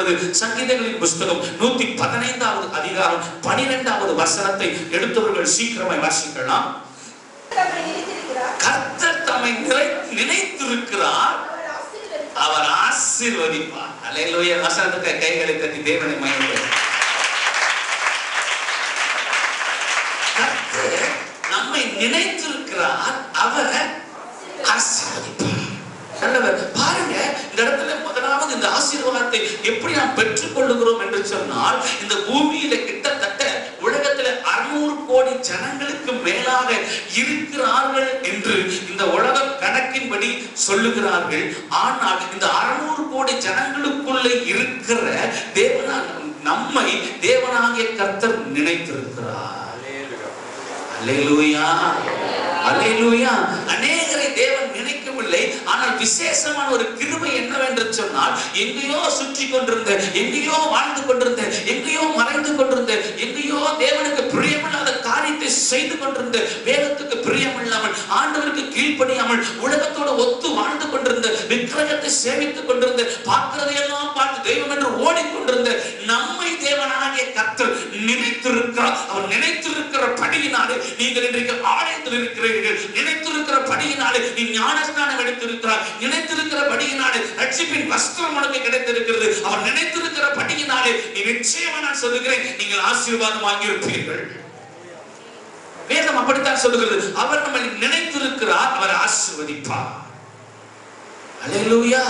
என்பது சங்கீதங்களின் புஸ்தகம் 115வது அதிகாரம் 12வது வசனத்தை எடுத்தவர்கள் சீக்கிரமாய் வாசிக்கலாம். கர்த்தர் தம்மை நினைத்திருக்கிறார், அவர் ஆசீர்வதிப்பார். அல்லேலூயா. வசனத்துக்கு கைகளை தட்டி தேவனை மகிமைப்படுத்துங்கள். கர்த்தர் நம்மை நினைத்திருக்கிறார், அவர் ஆசீர்வதிப்பார். நல்லவர். பாருங்க, இந்த இடத்துல முதலாவது இந்த ஆசீர்வாதத்தை எப்படி நாம் பெற்றுக் கொள்ளுகிறோம் என்று சொன்னால், இந்த பூமியில கிட்டத்தட்ட உலகத்துல 600 கோடி ஜனங்களுக்கு மேலாக இருக்கிறார்கள் என்று இந்த உலக கணக்கின்படி சொல்லுகிறார்கள். ஆனால் இந்த 600 கோடி ஜனங்களுக்குள்ள இருக்கிற நம்மை தேவனாகிய கர்த்தர் நினைத்திருக்கிறார். அல்லேலூயா, அல்லேலூயா. அநேகரை தேவன் நினைக்கவில்லை. ஆனால் விசேஷமான ஒரு கிருபை என்னவென்று சொன்னால், எங்கேயோ சுற்றி கொண்டிருந்த, எங்கேயோ வாழ்ந்து கொண்டிருந்த, எங்கேயோ மறைந்து கொண்டிருந்த, எங்கேயோ தேவனுக்கு பிரியமில்லாத காரியத்தை செய்து கொண்டிருந்த, வேதத்துக்கு பிரியமில்லாமல், ஆண்டவருக்கு கீழ்ப்படியாமல், உலகத்தோடு ஒத்து வாழ்ந்து கொண்டிருந்த, விக்கிரகத்தை சேவித்துக் கொண்டிருந்த, பார்க்கிறதையெல்லாம் பார்த்து தெய்வம் என்று ஓடிக்கொண்டிருந்த நம்மை தேவனாகிய கர்த்தர் நினைத்திருக்கிறார். அவர் நினைத்திருக்கிற படியினாலே நீங்கள் இன்றைக்கு ஆலயத்தில் இருக்கிறீர்கள். நினைத்திருக்கிற படியினாலே நீ ஞானஸ்நானம் எடுத்திருக்கிறார். நினைத்திருக்கிற படியினாலே ரட்சிப்பின் வஸ்திரம் உனக்கு கிடைத்திருக்கிறது. அவர் நினைத்திருக்கிற படியினாலே நீ நிச்சயமா நான் சொல்லுகிறேன், நீங்கள் ஆசீர்வாதம் வாங்கியிருப்பீர்கள். வேதம் அப்படித்தான் சொல்லுகிறது. அவர் நம்மை நினைத்திருக்கிறார், அவர் ஆசீர்வதிப்பார். அல்லேலூயா,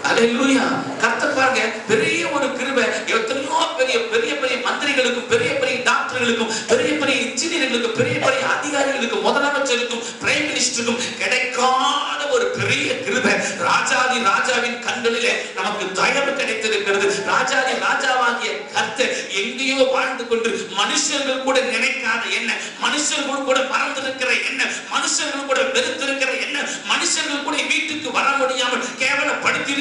அல்லேலூயா. கர்த்தர் பாருங்க, பெரிய ஒரு கிருபை. எத்தனையோ பெரிய பெரிய பெரிய மந்திரிகளுக்கும், பெரிய பெரிய டாக்டர்களுக்கும், பெரிய பெரிய இன்ஜினியர்களுக்கும், பெரிய பெரிய அதிகாரிகளுக்கும், முதலமைச்சருக்கும், பிரைம் மினிஸ்டருக்கும் கிடைக்காத ஒரு பெரிய கிருபை ராஜாதி ராஜாவின் கண்களிலே நமக்கு தயவு கிடைத்திருக்கிறது. ராஜாதி ராஜாவாகிய கர்த்தர் எங்கேயோ வாழ்ந்து கொண்டு மனுஷர்கள் கூட நினைக்காத என்ன, மனுஷர்கள் கூட மறந்திருக்கிற என்ன, மனுஷர்கள் கூட வெறுத்திருக்கிற என்ன, மனுஷர்கள் கூட வீட்டுக்கு வர முடியாமல் கேவலப்படுத்தி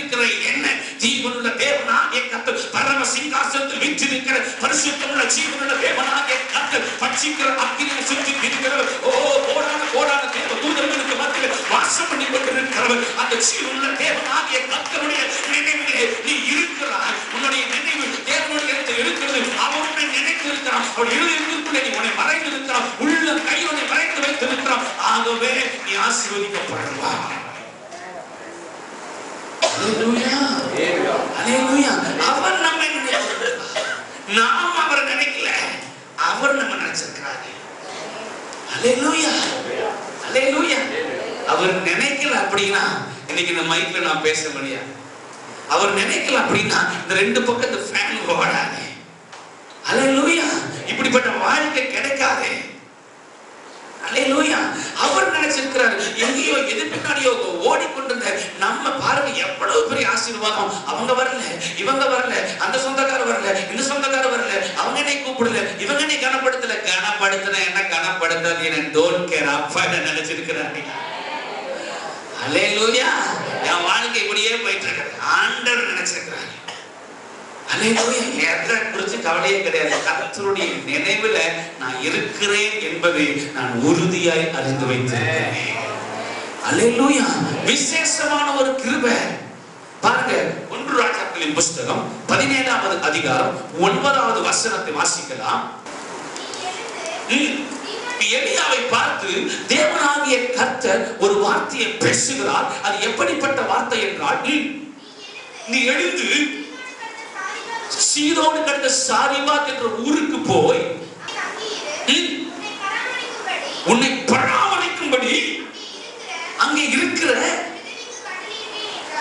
என்ன, ஜீவனுள்ள தேவனாகிய கர்த்தர் பரம சிங்காசனத்தில் வீற்றிருக்கிற பரிசுத்தமுள்ள ஜீவனுள்ள தேவனாகிய கர்த்தர் பட்சிக்கிற அக்கினியை சுற்றி இருக்கிறவர். ஓ, கோடான கோடான தேவ தூதர்களுக்கு மத்தியில் வாசம் பண்ணி கொண்டிருக்கிறவர். அந்த ஜீவனுள்ள தேவனாகிய கர்த்தருடைய நினைவிலே நீ இருக்கிறாய். உன்னுடைய நினைவு தேவனுடைய இடத்தில் இருக்கிறது. அவர் உன்னை நினைத்திருக்கிறார். அவர் எழுதியிருக்குள்ளே நீ உன்னை மறைந்திருக்கிறார். உள்ள கையோனை மறைத்து வைத்திருக்கிறார். ஆகவே நீ ஆசீர்வதிக்கப்படுவாய். அல்லேலூயா, அல்லேலூயா. அவர் நம்மை நினைத்திருக்கிறார். நாம் அவர் நினைக்கல, அவர் நம்ம நினைச்சிருக்கிறார். அல்லேலூயா, அல்லேலூயா. அவர் நினைக்கல அப்படின்னா இன்னைக்கு இந்த மைக்ல நான் பேச முடியாது. அவர் நினைக்கல அப்படின்னா இந்த 2 பக்கம் இந்த ஃபேன் ஓடாது. அல்லேலூயா. இப்படிப்பட்ட வாழ்க்கை கிடைக்காதே. அல்லேலூயா. அவர் நினைச்சிருக்கிறார். எங்கேயோ எது பின்னாடியோ ஓடிக்கொண்டிருந்த நம்ம பாருங்க, எவ்வளவு பெரிய ஆசீர்வாதம். அவங்க வரல, இவங்க வரல, அந்த சொந்தக்கார வரல, இந்த சொந்தக்கார வரல, அவங்க என்னை கூப்பிடல, இவங்க என்னை கனப்படுத்தல. கனப்படுத்தின என்ன, கனப்படுத்தாது என்ன, டோன்ட் கேர். அப்பா என்ன நினைச்சிருக்கிறாரு. அல்லேலூயா. என் வாழ்க்கை இப்படியே போயிட்டு இருக்கிறது. ஆண்டவர் நினைச்சிருக்கிறார். அல்லேலூயா. எதை குறித்து கவலையே கிடையாது. கர்த்தருடைய நினைவுல நான் இருக்கிறேன் என்பதை நான் உறுதியாய் அறிந்து வைத்திருக்கிறேன். அல்லேலூயா. விசேஷமான ஒரு கிருபை பாருங்க. 1 ராஜாக்களின் புஸ்தகம் 17வது அதிகாரம் 9வது வசனத்தை வாசிக்கலாம். எலியாவை பார்த்து தேவனாகிய கர்த்தர் ஒரு வார்த்தையை பேசுகிறார். அது எப்படிப்பட்ட வார்த்தை என்றால், நீ எழுந்து சீதோனுக்கு அடுத்த சாரிபாத் என்ற ஊருக்கு போய் உன்னை பராமரிக்கும்படி அங்கே இருக்கிற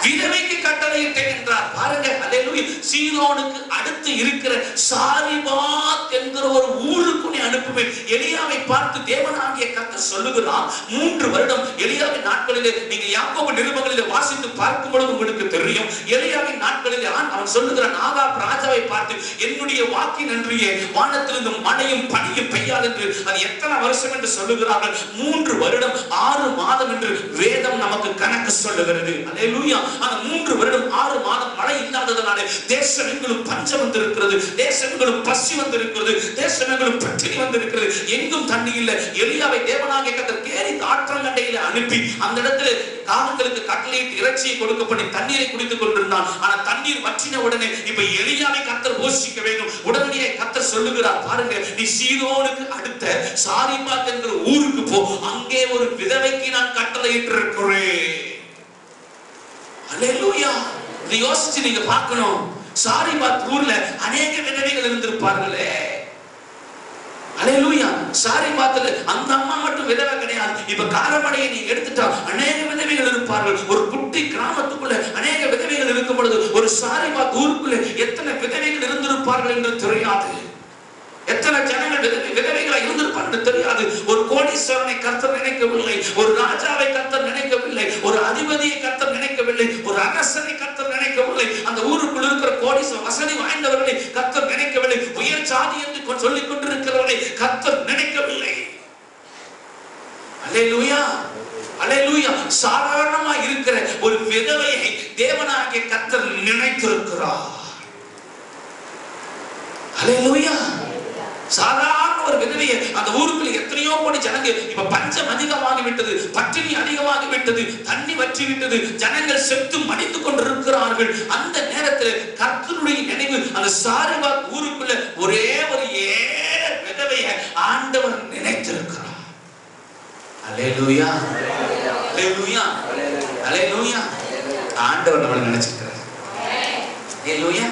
விதவைக்கு கட்டளையிட்டேன் என்றார். பாருங்க, அல்லேலூயா. சீதோனுக்கு அடுத்து இருக்கிற சாரிபாத் என்கிற ஒரு ஊருக்கு நீ அனுப்புவேன். எலியாவை பார்த்து தேவனாகிய கர்த்தர் சொல்லுகிறார். 3 வருடம் எலியாவின் நாட்களிலே நீங்க யாக்கோபு நிருபங்களிலே வாசித்து பார்க்கும் பொழுது உங்களுக்கு தெரியும். எலியாவின் நாட்களிலே அவன் சொல்லுகிறான், ஆகாப் ராஜாவை பார்த்து, என்னுடைய வாக்கின் அன்றியே வானத்திலிருந்து மழையும் பனியும் பெய்யாது என்று. அது எத்தனை வருஷம் என்று சொல்லுகிறார்கள்? 3 வருடம் 6 மாதம் என்று வேதம் நமக்கு கணக்கு சொல்லுகிறது. அல்லேலூயா. அந்த 3 வருடம் 6 மாதம் மழை இல்லாததனாலே தேசமெங்கிலும் பஞ்சம் வந்திருக்கிறது, தேசமெங்கிலும் பசி வந்திருக்கிறது, தேசமெங்கிலும் பட்டினி வந்திருக்கிறது. எழுதப்பட்டிருக்கிறது. எங்கும் தண்ணி இல்லை. எலியாவை தேவனாகிய கர்த்தர் கேரித் ஆற்றங்கரையில அனுப்பி அந்த இடத்துல காகங்களுக்கு கட்டளையிட்டு இறைச்சியை கொடுக்க பண்ணி தண்ணீரை குடித்துக் கொண்டிருந்தான். ஆனா தண்ணீர் வற்றின உடனே இப்ப எலியாவை கர்த்தர் போஷிக்க வேண்டும். உடனடியே கர்த்தர் சொல்லுகிறார், பாருங்க, நீ சீதோனுக்கு அடுத்த சாரிபாத் என்கிற ஊருக்கு போ, அங்கே ஒரு விதவைக்கு நான் கட்டளையிட்டு இருக்கிறேன். அல்லேலூயா. இதை யோசிச்சு நீங்க பார்க்கணும். சாரிபாத் ஊர்ல அநேக விதவைகள் இருந்திருப்பார்களே. அல்லேலூயா. சாரிபாத்ல அந்த அம்மா மட்டும் விதவை கிடையாது. இப்ப காரமடையை நீ எடுத்துட்டா அநேக விதவைகள் இருப்பார்கள். ஒரு குட்டி கிராமத்துக்குள்ள அநேக விதவைகள் இருக்கும் பொழுது ஒரு சாரிபாத் ஊருக்குள்ள எத்தனை விதவைகள் இருந்திருப்பார்கள் என்று தெரியாது. எத்தனை ஜனங்கள் விதவைகளா இருந்திருப்பார்கள் தெரியாது. ஒரு கோடீஸ்வரனை கர்த்தர் நினைக்கவில்லை, ஒரு ராஜாவை கர்த்தர் நினைக்கவில்லை, ஒரு அதிபதியை கர்த்தர் நினைக்கவில்லை, ஒரு அரசனை கர்த்தர் நினைக்கவில்லை, அந்த ஊருக்குள் இருக்கிற கோடீஸ்வரன் வசதி வாய்ந்தவர்களை கர்த்தர் நினைக்கவில்லை, உயர் சாதி என்று சொல்லிக் கொண்டிருக்கிறவர்களை கர்த்தர் நினைக்கவில்லை. அல்லேலூயா, அல்லேலூயா. சாதாரணமா இருக்கிற ஒரு விதவையை தேவனாகிய கர்த்தர் நினைத்திருக்கிறார். அல்லேலூயா. சாதாரண ஒரு விதவையை அந்த ஊருக்குள்ள எத்தனையோ கோடி ஜனங்க, இப்ப பஞ்சம் அதிகமாகி விட்டது, பட்டினி அதிகமாகி விட்டது, தண்ணி வற்றி விட்டது, ஜனங்கள் செத்து மடிந்து கொண்டிருக்கிறார்கள். அந்த நேரத்தில் கர்த்தருடைய நினைவு அந்த சாரிபாத் ஊருக்குள்ள ஒரே ஒரு ஏழை விதவையை ஆண்டவர் நினைத்திருக்கிறார். அல்லேலூயா, அல்லேலூயா, அல்லேலூயா. ஆண்டவர் நம்மளை நினைச்சிருக்கிறார். அல்லேலூயா.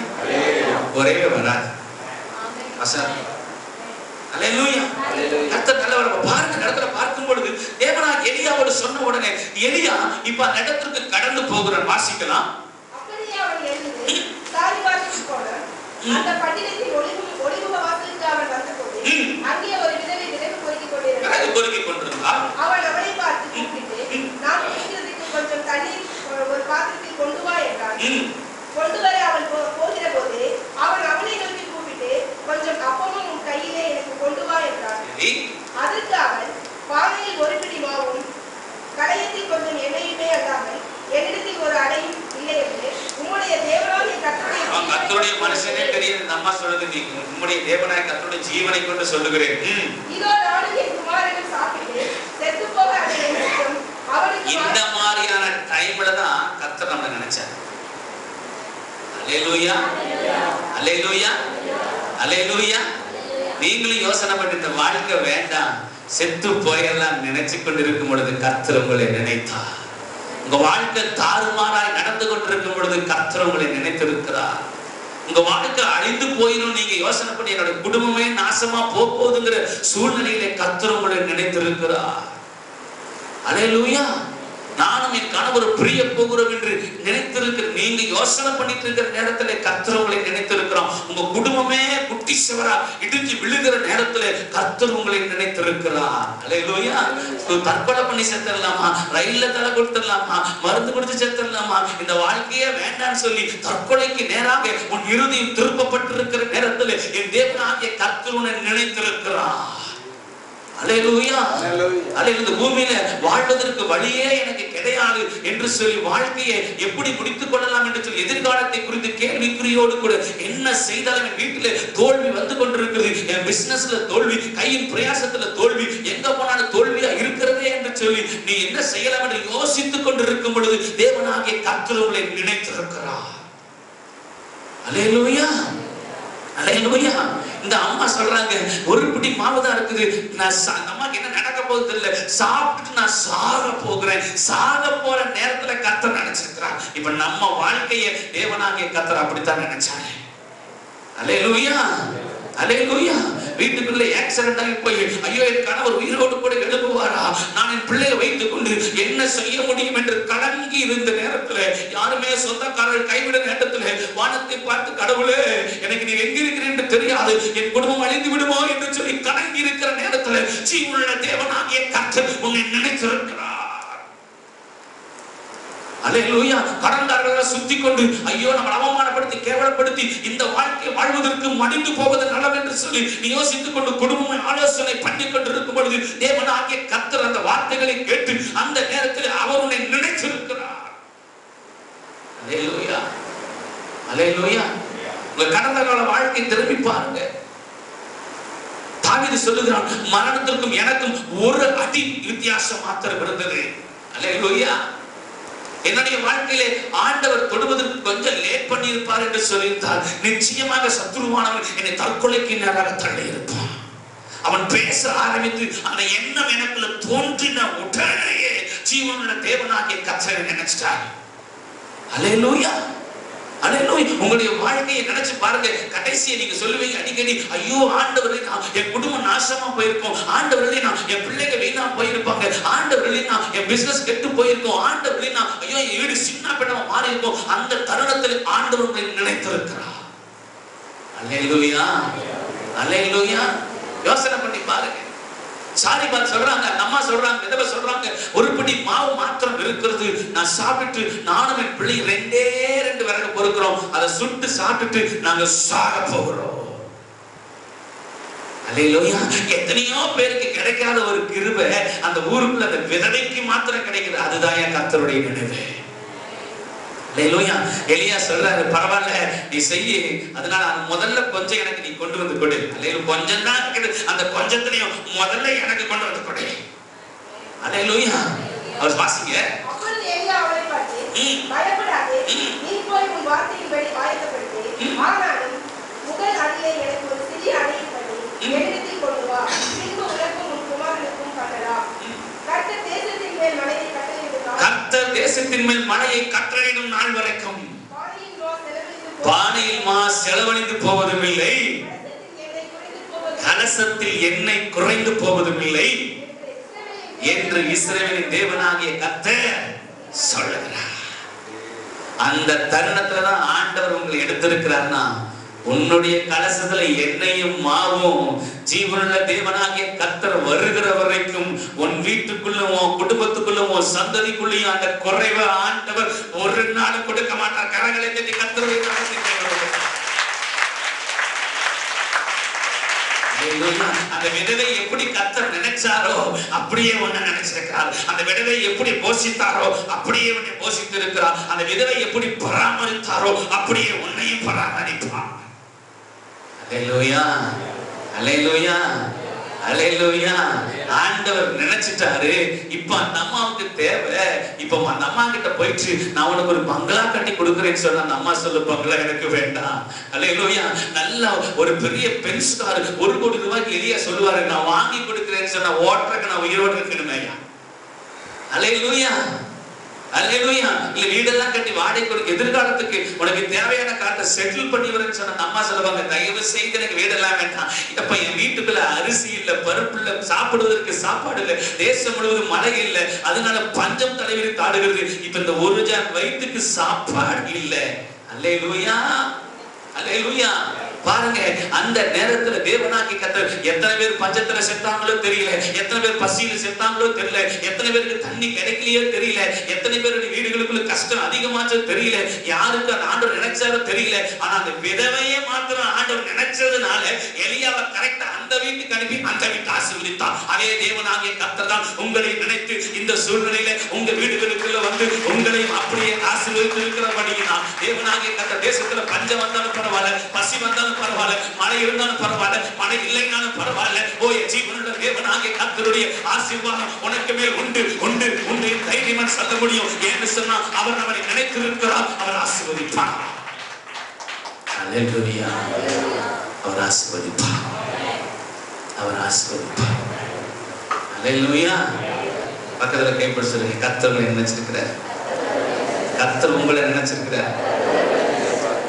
ஒரே வராது. அல்லேலூயா. கர்த்தர் நல்லவர். பாருங்க, இடத்துல பார்க்கும் பொழுது தேவனாகிய எலியாவோடு சொன்ன உடனே எலியா இப்ப அந்த இடத்துக்கு கடந்து போகிறார். வாசிக்கலாம். அப்படியே அவன் எழுந்து சாரிபாத்துக்கு போனான். அந்த பட்டணத்தின் ஒளிமுக வாசலுக்கு அவன் வந்தபோது அங்கே ஒரு விதவை விறகு பொறுக்கிக் கொண்டிருந்தாள். அவள் அவனை பார்த்து கூப்பிட்டு, நான் குடிக்கிறதுக்கு கொஞ்சம் தண்ணீர் ஒரு பாத்திரத்தில் கொண்டு வா என்றான். கொண்டு வர அவன் போகிற போது அவன் அவனை நோக்கி கூப்பிட்டு, கொஞ்சம் அப்பமும் உன் கையிலே எனக்கு கொண்டு வா என்றான். அதற்கு அவன், பானையில் ஒரு பிடி மாவும் களையத்தில் கொஞ்சம் எண்ணெயுமே அல்லாமல் என்னிடத்தில் ஒரு அடையும் இல்லை என்று உம்முடைய தேவனாகிய கர்த்தருடைய மனுஷனே தெரியுது. அம்மா சொல்றது, நீ உம்முடைய தேவனாகிய கர்த்தருடைய ஜீவனை கொண்டு சொல்லுகிறேன். இதோ நானும் என் குமாரனும் சாப்பிட்டு செத்து போக அதை நினைக்கும். அவனுக்கு இந்த மாதிரியான டைம்ல தான் கர்த்தர் நம்ம நினைச்சார். அல்லேலூயா, அல்லேலூயா, அல்லேலூயா. நீங்களும் யோசனை பண்ணி இந்த வாழ்க்கை வேண்டாம், செத்து போயெல்லாம் நினைச்சு கொண்டிருக்கும் பொழுது கர்த்தர் உங்களை நினைத்தார். உங்க வாழ்க்கை தாறுமாறாய் நடந்து கொண்டிருக்கும் பொழுது கர்த்தர் உங்களை நினைத்திருக்கிறார். உங்க வாழ்க்கை அழிந்து போயிடும், நீங்க யோசனை பண்ணி என்னோட குடும்பமே நாசமா போகுதுங்கிற சூழ்நிலையில கர்த்தர் உங்களை நினைத்திருக்கிறார். அல்லேலூயா. நானும் என் கணவர் பிரிய போகிறோம் என்று நினைத்திருக்கிற நீங்க யோசனை பண்ணிட்டு இருக்கிற நேரத்துல கர்த்தர் உங்களை நினைத்திருக்கிறோம். உங்க குடும்பமே குட்டி சுவரா இடிஞ்சு விழுகிற நேரத்துல கர்த்தர் உங்களை நினைத்திருக்கிறார். அல்லேலூயா. தற்கொலை பண்ணி செத்துடலாமா, ரயில்ல தலை கொடுத்துடலாமா, மருந்து குடிச்சு செத்துடலாமா, இந்த வாழ்க்கையே வேண்டான்னு சொல்லி தற்கொலைக்கு நேராக உன் இருதயம் திருப்பப்பட்டிருக்கிற நேரத்துல என் தேவனாகிய கர்த்தர் உன்னை நினைத்திருக்கிறார். அல்லேலூயா, அல்லேலூயா. இந்த பூமியில வாழ்வதற்கு வழியே எனக்கு கிடையாது என்று சொல்லி வாழ்க்கையை எப்படி முடித்துக் கொள்ளலாம் என்று சொல்லி எதிர்காலத்தை குறித்து கேள்விக்குறியோடு கூட என்ன செய்தாலும் என் வீட்டில தோல்வி வந்து கொண்டிருக்கிறது, என் பிசினஸ்ல தோல்வி, கையின் பிரயாசத்துல தோல்வி, எங்க போனாலும் தோல்வியா இருக்கிறதே என்று சொல்லி நீ என்ன செய்யலாம் என்று யோசித்துக் கொண்டிருக்கும் பொழுது தேவனாகிய கர்த்தர் உங்களை நினைத்திருக்கிறார். அல்லேலூயா, அல்லேலூயா. இந்த அம்மா சொல்றாங்க, ஒரு பிடி மாவுதான் இருக்குது, நான் அம்மாக்கு என்ன நடக்க போகுது இல்ல, சாப்பிட்டு நான் சாக போகிறேன். சாக போற நேரத்துல கர்த்தர் நினைச்சிருக்கிறார். இப்ப நம்ம வாழ்க்கையை தேவனாகிய கர்த்தர் அப்படித்தான் நினைச்சாங்க. அல்லேலூயா, அல்லேலூயா. வீட்டுக்குள்ள ஆக்சிடென்ட் ஆகி போய் ஐயோ என் கணவர் உயிரோடு கூட எழுப்புவாரா, நான் என் பிள்ளையை வைத்துக் கொண்டு என்ன செய்ய முடியும் என்று கலங்கி இருந்த நேரத்துல, யாருமே சொந்தக்காரர்கள் கைவிட நேரத்துல வானத்தை பார்த்து, கடவுளே எனக்கு நீ எங்க இருக்கிறேன் என்று தெரியாது, என் குடும்பம் அழிந்து விடுமோ என்று சொல்லி கலங்கி இருக்கிற நேரத்துல ஜீவனுள்ள தேவனாகிய கர்த்தர் உன்னை நினைத்திருக்கிறார். அல்லேலூயா. கடன்காரர்களை சுத்தி கொண்டு ஐயோ நம்ம அவமானப்படுத்தி கேவலப்படுத்தி இந்த வாழ்க்கை வாழ்வதற்கு மடிந்து போவது நல்லது என்று சொல்லி நீ யோசித்துக் கொண்டு குடும்பம் ஆலோசனை பண்ணி கொண்டிருக்கும் பொழுது தேவனாகிய கர்த்தர் அந்த வார்த்தைகளை கேட்டு அந்த நேரத்தில் அவர் உன்னை நினைத்திருக்கிறார். அல்லேலூயா, அல்லேலூயா. உங்க கடந்த கால வாழ்க்கை திரும்பி பாருங்க. தாவீது சொல்லுகிறான், மரணத்திற்கும் எனக்கும் ஒரு அடி வித்தியாசம் மாத்திரம் இருந்தது. அல்லேலூயா. என்னுடைய வாழ்க்கையிலே ஆண்டவர் தொடுவதற்கு கொஞ்சம் லேட் பண்ணி இருப்பார் என்று சொல்லியிருந்தால் நிச்சயமாக சத்துருவானவன் என்னை தற்கொலைக்கு நேராக தள்ளி இருப்பான். அவன் பேச ஆரம்பித்து அந்த எண்ணம் எனக்குள்ள தோன்றின உடனேயே ஜீவனுள்ள தேவனாகிய கர்த்தரை நினைச்சிட்டார். அல்லேலூயா, அல்லேலூயா. உங்களுடைய வாழ்க்கையை நினைச்சு பாருங்க. கடைசியை நீங்க சொல்லுவீங்க அடிக்கடி, ஐயோ ஆண்டவரே, என் குடும்பம் நாசமா போயிருக்கும், ஆண்டவரே என் பிள்ளைங்க வீணா போயிருப்பாங்க, ஆண்டவரே என் பிசினஸ் கெட்டு போயிருக்கும், ஆண்டவரே ஐயோ என் வீடு சின்ன பின்னமா மாறி இருக்கும். அந்த தருணத்தில் ஆண்டவர் உங்களை நினைத்திருக்கிறார். அல்லேலூயா, அல்லேலூயா. யோசனை பண்ணி பாருங்க. சாரிபாத் சொல்றாங்க, அம்மா சொல்றாங்க, விதவை சொல்றாங்க, ஒரு பிடி மாவு மாத்திரம் இருக்கிறது, நான் சாப்பிட்டு நானும் என் பிள்ளை 2 விறகு பொறுக்கிறோம், அதை சுட்டு சாப்பிட்டுட்டு நாங்க சாக போகிறோம். அல்லேலூயா. எத்தனையோ பேருக்கு கிடைக்காத ஒரு கிருபை அந்த ஊருக்குள்ள அந்த விதவைக்கு மாத்திரம் கிடைக்குது. அதுதான் என் கர்த்தருடைய நினைவு. அல்லேலூயா. எலியா சொல்றாரு, பரவாயில்ல நீ செய்ய, அதனால முதல்ல கொஞ்சம் எனக்கு நீ கொண்டு வந்து கொடு. அல்லேலூயா. கொஞ்சம் தான் இருக்குது, அந்த கொஞ்சத்திலையும் முதல்ல எனக்கு கொண்டு வந்து கொடு. அல்லேலூயா. அவர் வாசிங்க. அப்பொழுது எலியா அவரை பார்த்து, பயப்படாதே, நீ போய் உன் வார்த்தையின்படி ஆயத்தப்படுத்து, ஆனாலும் முதல் அடியை எனக்கு ஒரு சிறிய அடையை பண்ணி என்னிடத்தில் கொண்டு வா, பின்பு உனக்கும் உன் குமாரனுக்கும் பண்ணலாம். கர்த்தர் தேசத்தின் மேல் மழையை கட்டளையிடுவார். கர்த்தர் தேசத்தின் மேல் மழையை கட்டளையிடும் நாள் வரைக்கும் பானையில் மா செலவழிந்து போவதும் இல்லை, கலசத்தில் எண்ணெய் குறைந்து போவதும் இல்லை என்று இஸ்ரவேலின் தேவனாகிய கர்த்தர் சொல்லுகிறார். அந்த தருணத்துல தான் ஆண்டவர் உங்களை எடுத்திருக்கிறார்னா, உன்னுடைய கலசத்துல எண்ணெயும் மாவும் ஜீவனுள்ள தேவனாகிய கர்த்தர் வருகிற வரைக்கும் உன் வீட்டுக்குள்ளும் உன் குடும்பத்துக்குள்ளும் உன் சந்ததிக்குள்ளையும் அந்த குறைவை ஆண்டவர் ஒரு நாள் கொடுக்க மாட்டார். கரங்களை தட்டி கர்த்தருடைய நாமத்தை அந்த விதவை எப்படி கர்த்தர் நினைச்சாரோ அப்படியே உன்னை நினைச்சிருக்கிறார். அந்த விதவை எப்படி போஷித்தாரோ அப்படியே உன்னை போஷித்து இருக்கிறார். அந்த விதவை எப்படி பராமரித்தாரோ அப்படியே உன்னையும் பராமரிப்பார். அல்லேலூயா, அல்லேலூயா, அல்லேலூயா. ஆண்டவர் நினைச்சிட்டாரு. இப்ப அந்த அம்மாவுக்கு தேவை. இப்ப அந்த அம்மா கிட்ட போயிட்டு நான் உனக்கு ஒரு பங்களா கட்டி கொடுக்குறேன்னு சொன்னா அந்த அம்மா சொல்லு, பங்களா எனக்கு வேண்டாம். அல்லேலூயா. நல்ல ஒரு பெரிய பென்ஸ் கார் 1 கோடி ரூபாய்க்கு எலியா சொல்லுவாரு, நான் வாங்கி கொடுக்குறேன்னு சொன்னா ஓட்டுறதுக்கு நான் உயிரோடு இருக்கணுமே. அல்லேலூயா, அல்லேலூயா. இல்ல வீடெல்லாம் கட்டி வாடகை கொடுக்க, எதிர்காலத்துக்கு உனக்கு தேவையான காலத்தை செட்டில் பண்ணி வரேன்னு சொன்ன அம்மா சொல்லுவாங்க, தயவு செய்து எனக்கு வீடெல்லாம் வேண்டாம். இப்ப என் வீட்டுக்குள்ள அரிசி இல்ல, பருப்பு இல்ல, சாப்பிடுவதற்கு சாப்பாடு இல்ல, தேசம் முழுவதும் மழை இல்ல, அதனால பஞ்சம் தலைவிரி தாடுகிறது. இப்ப இந்த ஒரு ஜான் வயிற்றுக்கு சாப்பாடு இல்ல. அல்லேலூயா, அல்லேலூயா. பாருங்க, அந்த நேரத்துல தேவனாகி கர்த்தர் எத்தனை பேர் பஞ்சத்துல செத்தாங்களோ தெரியல, எத்தனை பேர் பசியில செத்தாங்களோ தெரியல, எத்தனை பேருக்கு தண்ணி கிடைக்கலையோ தெரியல, எத்தனை பேருடைய வீடுகளுக்குள்ள கஷ்டம் அதிகமாச்சோ தெரியல, யாருக்கு அந்த ஆண்டவர் நினைச்சாரோ தெரியல. ஆனா அந்த விதவையே மாத்திரம் ஆண்டவர் நினைச்சதுனால எலியாவை கரெக்டா அந்த வீட்டுக்கு அனுப்பி அந்த வீட்டை ஆசீர்வதித்தார். அதே தேவனாகிய கர்த்தர் தான் உங்களை நினைத்து இந்த சூழ்நிலையில உங்க வீடுகளுக்குள்ள வந்து உங்களையும் அப்படியே ஆசீர்வதித்து இருக்கிறபடியினால் தேவனாகிய கர்த்தர் தேசத்துல பஞ்சம் வந்தாலும் பரவாயில்ல, பசி வந்தாலும் பரவாயில்ல, மழை இருந்தாலும் பரவாயில்ல, மழை இல்லைனாலும் பரவாயில்ல, ஓ ஜீவனுள்ள தேவனாகிய கர்த்தருடைய ஆசீர்வாதம் உனக்கு மேல் உண்டு உண்டு உண்டு தைரியமா சொல்ல முடியும். ஏன்னு சொன்னா அவர் நம்மை நினைத்திருக்கிறார், அவர் ஆசீர்வதிப்பார். அல்லேலூயா. அவர் ஆசீர்வதிப்பார், அவர் ஆசீர்வதிப்பார். அல்லேலூயா. பக்கத்துல கைப்பட சொல்லுங்க, கர்த்தர் உங்களை நினைச்சிருக்கிறார், கர்த்தர் உங்களை நினைச்சிருக்கிறார்,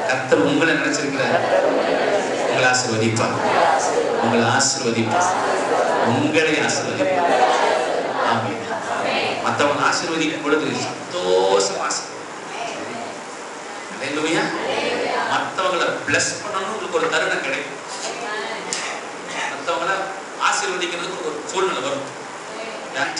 கர்த்தர் உங்களை நினைச்சிருக்கிறார். உங்களை ஆசீர்வதிப்பார், உங்களை ஆசீர்வதிப்பார், உங்களை ஆசீர்வதிப்பார். ஆமென். மற்றவங்க ஆசீர்வதிக்கும் பொழுது சந்தோஷமா அல்லேலூயா. மற்றவங்களை பிளஸ் பண்ணணும் உங்களுக்கு ஒரு தருணம் கிடைக்கும். மற்றவங்களை ஆசீர்வதிக்கிறதுக்கு ஒரு சூழ்நிலை வரும்.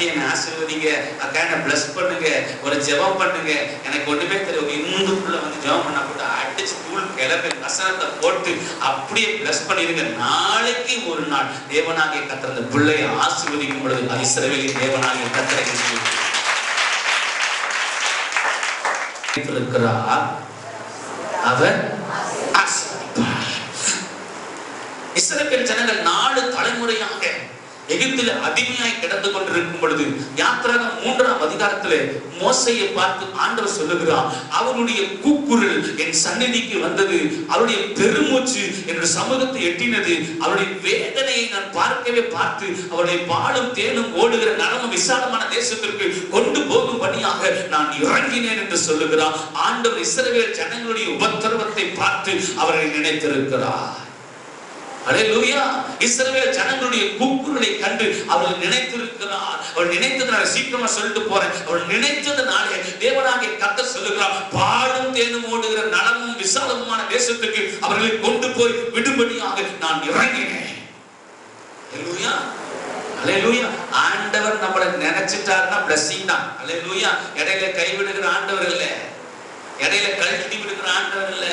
என்னை ஆசீர்வதிங்க, அக்கா என்ன பிளஸ் பண்ணுங்க, ஒரு ஜெபம் பண்ணுங்க. எனக்கு ஒண்ணுமே தெரியும், இன்னுக்குள்ள வந்து ஜெபம் பண்ணா கூட அடிச்சு தூள் கிளம்பி வசனத்தை போட்டு அப்படியே பிளஸ் பண்ணிருங்க. நாளைக்கு ஒரு நாள் தேவனாகிய கர்த்தர் அந்த பிள்ளையை ஆசீர்வதிக்கும் பொழுது அது இஸ்ரவேலின் தேவனாகிய கர்த்தரை இருக்கிறார், அவர் ஆசீர்வதிப்பார். இஸ்ரவேல் ஜனங்கள் 4 தலைமுறையாக எகிப்தில் அடிமையாய் கிடந்து கொண்டிருக்கும் பொழுது யாத்திராகமம் 3ஆம் அதிகாரத்திலே மோசேயை பார்த்து ஆண்டவர் சொல்லுகிறார், அவருடைய கூக்குரல் என் சந்நிதிக்கு வந்தது, அவருடைய பெருமூச்சு என்னுடைய சமூகத்தை எட்டினது, அவருடைய வேதனையை நான் பார்த்து அவருடைய பாலும் தேனும் ஓடுகிற நலமும் விசாலமான தேசத்திற்கு கொண்டு போகும்படியாக நான் இறங்கினேன் என்று சொல்லுகிறார். ஆண்டவர் இஸ்ரவேல் ஜனங்களுடைய உபத்திரவத்தை பார்த்து அவரை நினைத்திருக்கிறார். அல்லேலூயா. இஸ்ரவேல் ஜனங்களுடைய கூக்குரலை கண்டு அவர்கள் நினைத்திருக்கிறார். அவள் நினைத்ததனால, சீக்கிரமா சொல்லிட்டு போறேன், அவள் நினைத்ததனாலே தேவனாகிய கர்த்தர் சொல்லுகிறார், பாலும் தேனும் ஓடுகிற நலமும் விசாலமான தேசத்துக்கு அவர்களை கொண்டு போய் விடும்படியாக நான் இறங்கினேன். அல்லேலூயா, அல்லேலூயா. ஆண்டவர் நம்மளை நினைச்சிட்டாருன்னா பிளஸிங் தான். அல்லேலூயா. இடையில கைவிடுகிற ஆண்டவர் இல்ல, இடையில கழட்டி விடுகிற ஆண்டவர் இல்ல.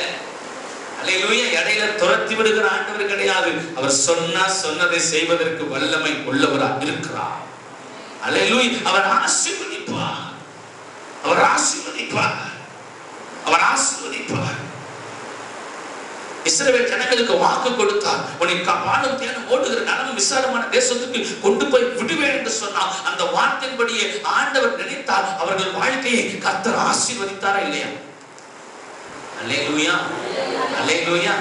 அல்லேலூயா. இடையில துரத்தி விடுகிற ஆண்டவர் கிடையாது. அவர் சொன்னதை செய்வதற்கு வல்லமை உள்ளவராக இருக்கிறார். அல்லேலூயா. அவர் ஆசீர்வதிப்பார், அவர் ஆசீர்வதிப்பார், அவர் ஆசீர்வதிப்பார். இஸ்ரவேல் ஜனங்களுக்கு வாக்கு கொடுத்தார், உன்னை பாலும் தேனும் ஓடுகிற நலமும் விசாலமான தேசத்துக்கு கொண்டு போய் விடுவேன் என்று சொன்னார். அந்த வார்த்தையின்படியே ஆண்டவர் நினைத்தார். அவர்கள் வாழ்க்கையை கர்த்தர் ஆசீர்வதித்தாரா இல்லையா? அல்லேலூயா, அல்லேலூயா,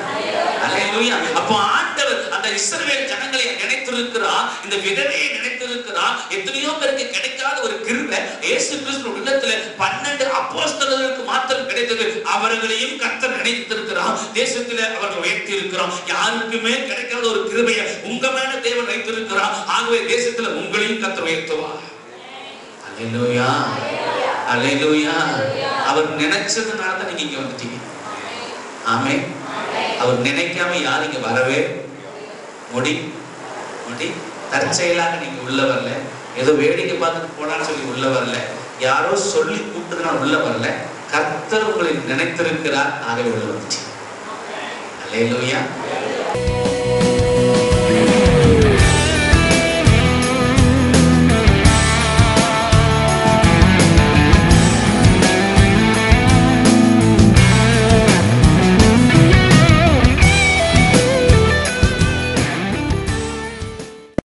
அல்லேலூயா. அப்போ ஆண்டவர் அந்த இஸ்ரவேல் ஜனங்களை நினைத்திருக்கிறார், இந்த விதவையை நினைத்திருக்கிறார். எத்தனையோ பேருக்கு கிடைக்காத ஒரு கிருபை இயேசு கிறிஸ்து உள்ளத்துல 12 அப்போஸ்தலர்களுக்கு மாத்திரம் கிடைத்தது. அவர்களையும் கர்த்தர் நினைத்திருக்கிறார், தேசத்திலே அவர்கள் உயர்த்தி இருக்கிறார். யாருக்குமே கிடைக்காத ஒரு கிருபையை உங்க மேல தேவன் வைத்திருக்கிறார். ஆகவே தேசத்துல உங்களையும் கர்த்தர் உயர்த்துவார். அல்லேலூயா, அல்லேலூயா. அவர் நினைச்சதுனால தான் நீங்க இங்க வந்துட்டீங்க. ஆமென். அவர் நினைக்காம யாரும் இங்க வரவே முடி தற்செயலாக நீங்க உள்ள வரல, ஏதோ வேடிக்கை பார்த்துட்டு போனான்னு சொல்லி உள்ள வரல, யாரோ சொல்லி கூப்பிட்டதுனால உள்ள வரல. கர்த்தர் உங்களை நினைத்திருக்கிறார், ஆகவே உள்ள வந்துட்டீங்க. அல்லேலூயா.